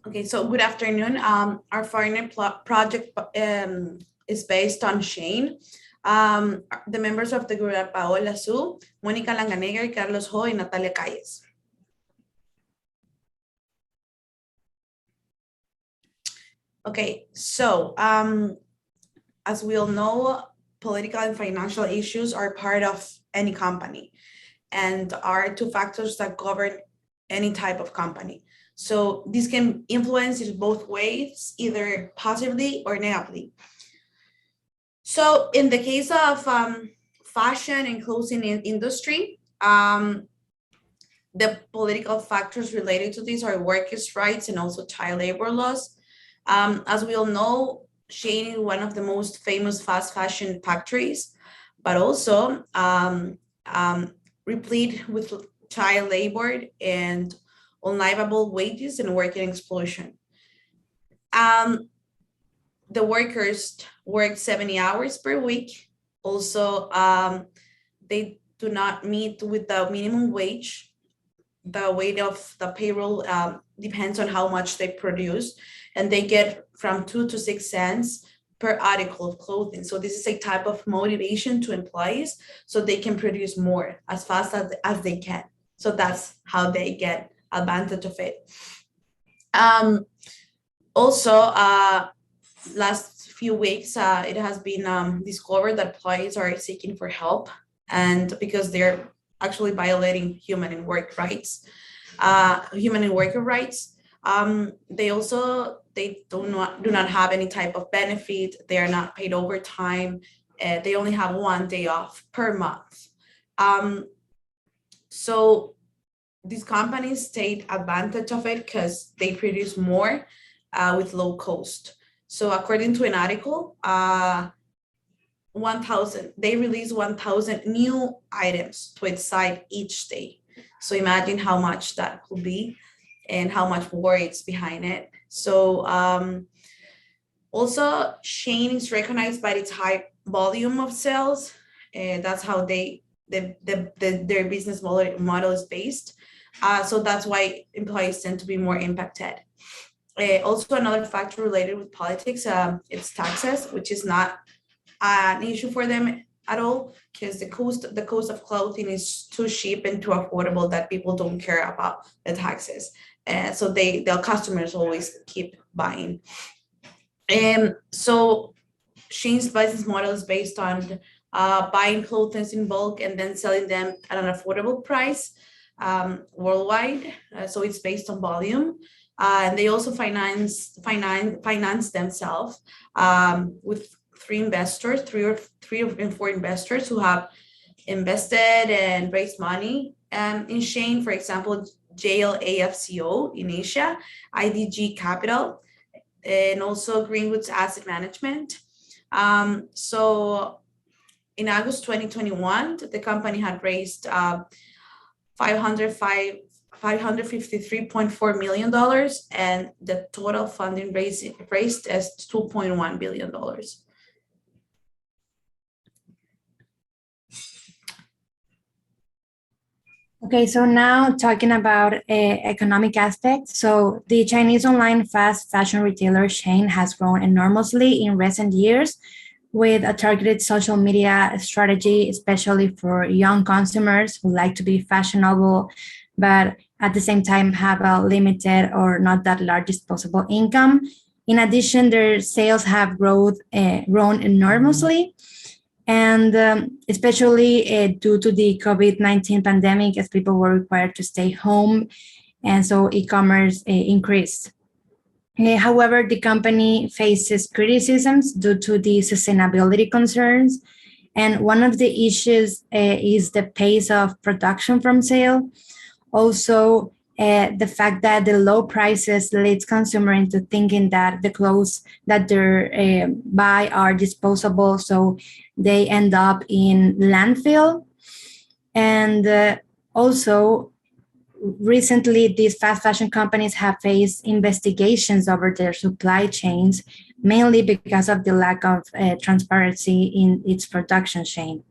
Okay, so good afternoon. Our foreigner project is based on Shein. The members of the group are Paola Hsu, Mónica Langenegger, Carlos Ho, and Natalia Calles. Okay, so as we all know, political and financial issues are part of any company and are two factors that govern any type of company. So this can influence in both ways, either positively or negatively. So in the case of fashion and clothing industry, the political factors related to these are workers' rights and also child labor laws. As we all know, Shein is one of the most famous fast fashion factories, but also replete with child labor and unlivable wages and working exploitation. The workers work 70 hours per week. Also, they do not meet with the minimum wage. The weight of the payroll depends on how much they produce, and they get from 2 to 6 cents per article of clothing. So this is a type of motivation to employees so they can produce more as fast as they can. So that's how they get advantage of it. Also, last few weeks, it has been discovered that employees are seeking for help, and because they're actually violating human and worker rights. They do not have any type of benefit. They are not paid overtime. They only have 1 day off per month. So these companies take advantage of it because they produce more with low cost. So according to an article, 1,000, they release 1,000 new items to its site each day. So imagine how much that could be and how much work it's behind it. So also Shein is recognized by its high volume of sales. And that's how their business model is based. So that's why employees tend to be more impacted. Also another factor related with politics, it's taxes, which is not an issue for them at all, because the cost of clothing is too cheap and too affordable that people don't care about the taxes. So their customers always keep buying. And so Shein's business model is based on buying clothes in bulk and then selling them at an affordable price worldwide. So it's based on volume. And they also finance themselves with three or four investors who have invested and raised money in Shein. For example, JLAFCO in Asia, IDG Capital, and also Greenwood's Asset Management. So in August 2021, the company had raised $553.4 million, and the total funding raised is $2.1 billion. Okay, so now talking about economic aspects. So the Chinese online fast fashion retailer Shein has grown enormously in recent years with a targeted social media strategy, especially for young consumers who like to be fashionable, but at the same time have a limited or not that large disposable income. In addition, their sales have grown enormously. And especially due to the COVID-19 pandemic, as people were required to stay home, and so e-commerce increased. However, the company faces criticisms due to the sustainability concerns, and one of the issues is the pace of production from sale. Also, the fact that the low prices leads consumer into thinking that the clothes that they buy are disposable, so they end up in landfill. And also, recently, these fast fashion companies have faced investigations over their supply chains, mainly because of the lack of transparency in its production chain.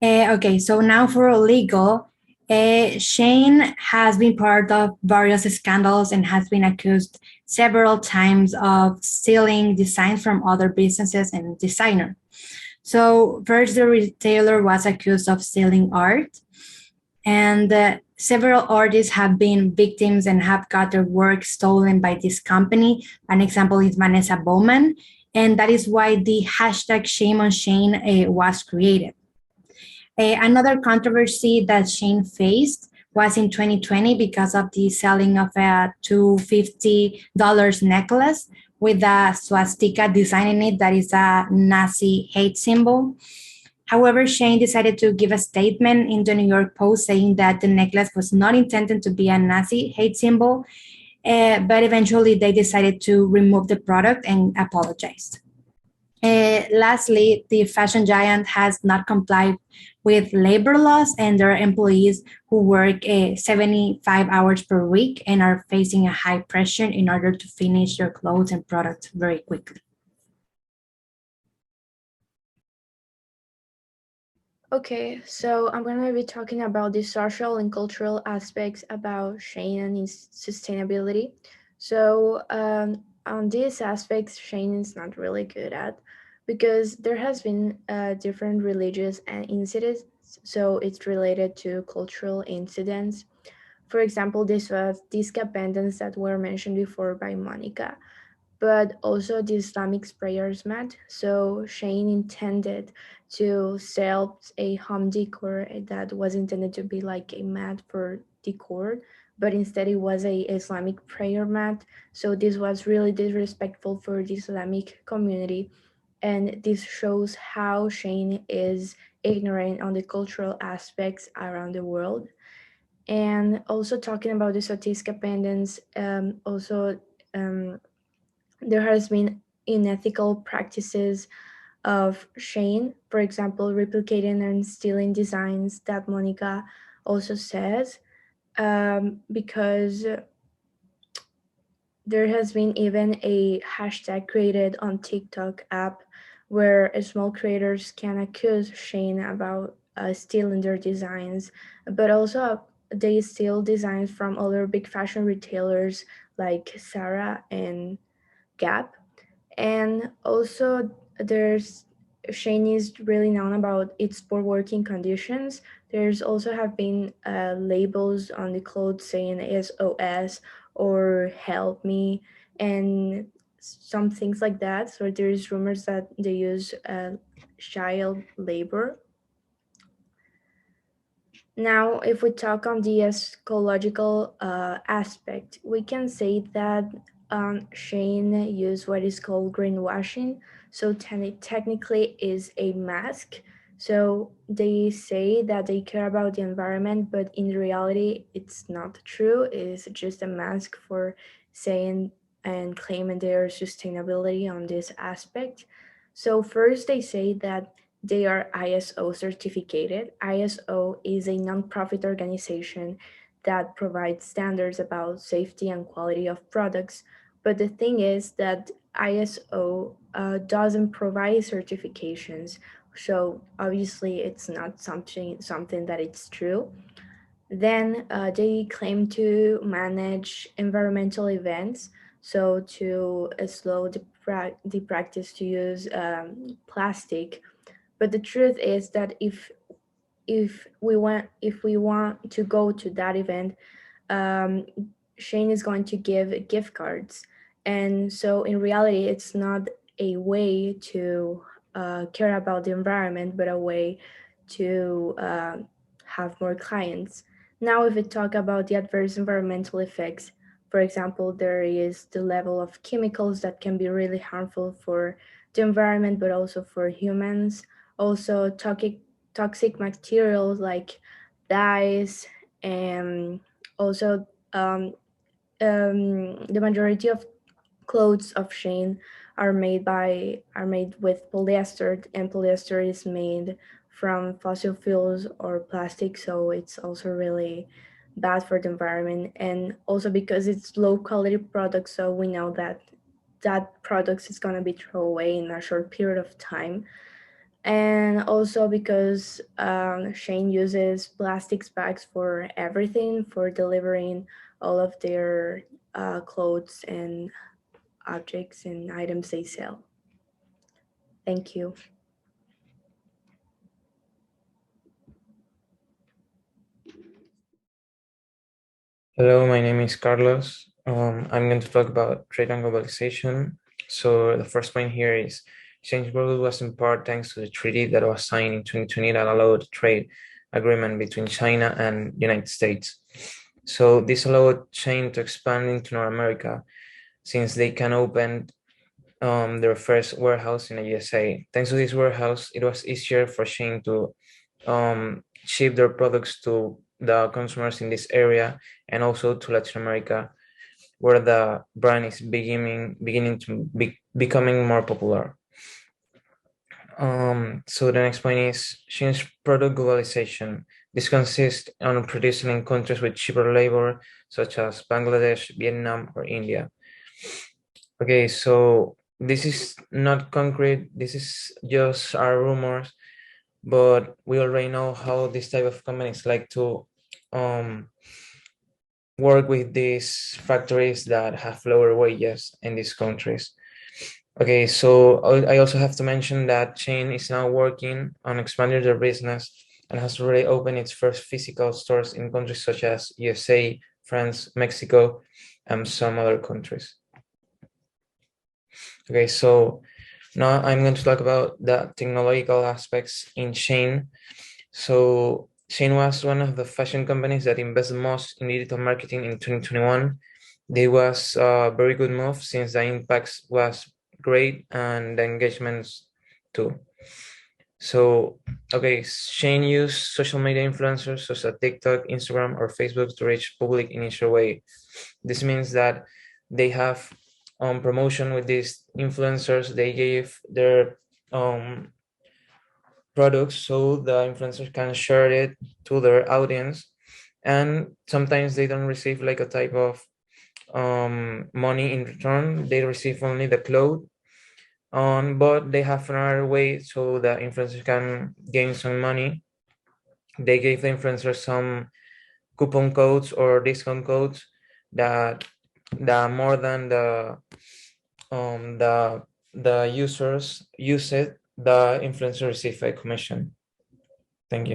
Okay, so now for legal, Shein has been part of various scandals and has been accused several times of stealing designs from other businesses and designers. So, first, the retailer was accused of stealing art, and several artists have been victims and have got their work stolen by this company. An example is Vanessa Bowman, and that is why the hashtag Shame on Shein was created. Another controversy that Shein faced was in 2020 because of the selling of a $250 necklace with a swastika design in it that is a Nazi hate symbol. However, Shein decided to give a statement in the New York Post saying that the necklace was not intended to be a Nazi hate symbol, but eventually they decided to remove the product and apologized. Lastly, the fashion giant has not complied with labor laws, and there are employees who work 75 hours per week and are facing a high pressure in order to finish their clothes and products very quickly. Okay, so I'm going to be talking about the social and cultural aspects about Shein and its sustainability. So, on these aspects, Shein is not really good at because there has been different religious and incidents. So it's related to cultural incidents. For example, this was these abandons that were mentioned before by Monica, but also the Islamic prayers mat. So Shane intended to sell a home decor that was intended to be like a mat for decor, but instead it was a Islamic prayer mat. So this was really disrespectful for the Islamic community, and this shows how Shane is ignorant on the cultural aspects around the world. And also talking about the Sotiska pendants, there has been unethical practices of Shane, for example, replicating and stealing designs that Monica also says, because there has been even a hashtag created on TikTok app where small creators can accuse Shane about stealing their designs, but also they steal designs from other big fashion retailers like Zara and Gap. And also there's Shane is really known about its poor working conditions. There's also have been labels on the clothes saying SOS or help me and some things like that. So there's rumors that they use child labor. Now, if we talk on the ecological aspect, we can say that Shane used what is called greenwashing. So technically is a mask. So they say that they care about the environment, but in reality, it's not true. It's just a mask for saying and claiming their sustainability on this aspect. So first they say that they are ISO certificated. ISO is a nonprofit organization that provides standards about safety and quality of products. But the thing is that ISO doesn't provide certifications. So obviously it's not something that it's true. Then they claim to manage environmental events, so to slow the practice to use plastic. But the truth is that if we want to go to that event, um, Shane is going to give gift cards, and so in reality, it's not a way to care about the environment, but a way to have more clients. Now, if we talk about the adverse environmental effects, for example, there is the level of chemicals that can be really harmful for the environment, but also for humans. Also, toxic materials like dyes, and also the majority of clothes of Shein are made with polyester, and polyester is made from fossil fuels or plastic, so it's also really bad for the environment. And also because it's low quality product, so we know that that product is going to be thrown away in a short period of time. And also because Shein uses plastics bags for everything, for delivering all of their clothes and objects and items they sell. Thank you. Hello, my name is Carlos. I'm going to talk about trade and globalization. So the first point here is Shein's growth was in part thanks to the treaty that was signed in 2020 that allowed a trade agreement between China and United States. So this allowed Shein to expand into North America since they can open their first warehouse in the USA. Thanks to this warehouse, it was easier for Shein to ship their products to the consumers in this area and also to Latin America, where the brand is beginning to becoming more popular. So the next point is Shein's product globalization. This consists on producing in countries with cheaper labor, such as Bangladesh, Vietnam, or India. Okay, so this is not concrete. This is just our rumors, but we already know how this type of companies like to work with these factories that have lower wages in these countries. Okay, so I also have to mention that Shein is now working on expanding their business and has already opened its first physical stores in countries such as USA, France, Mexico, and some other countries. Okay, so now I'm going to talk about the technological aspects in Shein. So Shein was one of the fashion companies that invested most in digital marketing in 2021. This was a very good move since the impact was great and the engagements too. So, okay, Shein used social media influencers such as TikTok, Instagram, or Facebook to reach public in each way. This means that they have promotion with these influencers. They gave their products so the influencers can share it to their audience, and sometimes they don't receive like a type of money in return. They receive only the clothes but they have another way so the influencers can gain some money. They gave the influencers some coupon codes or discount codes that more than the users use it, the influencer receive a commission. Thank you.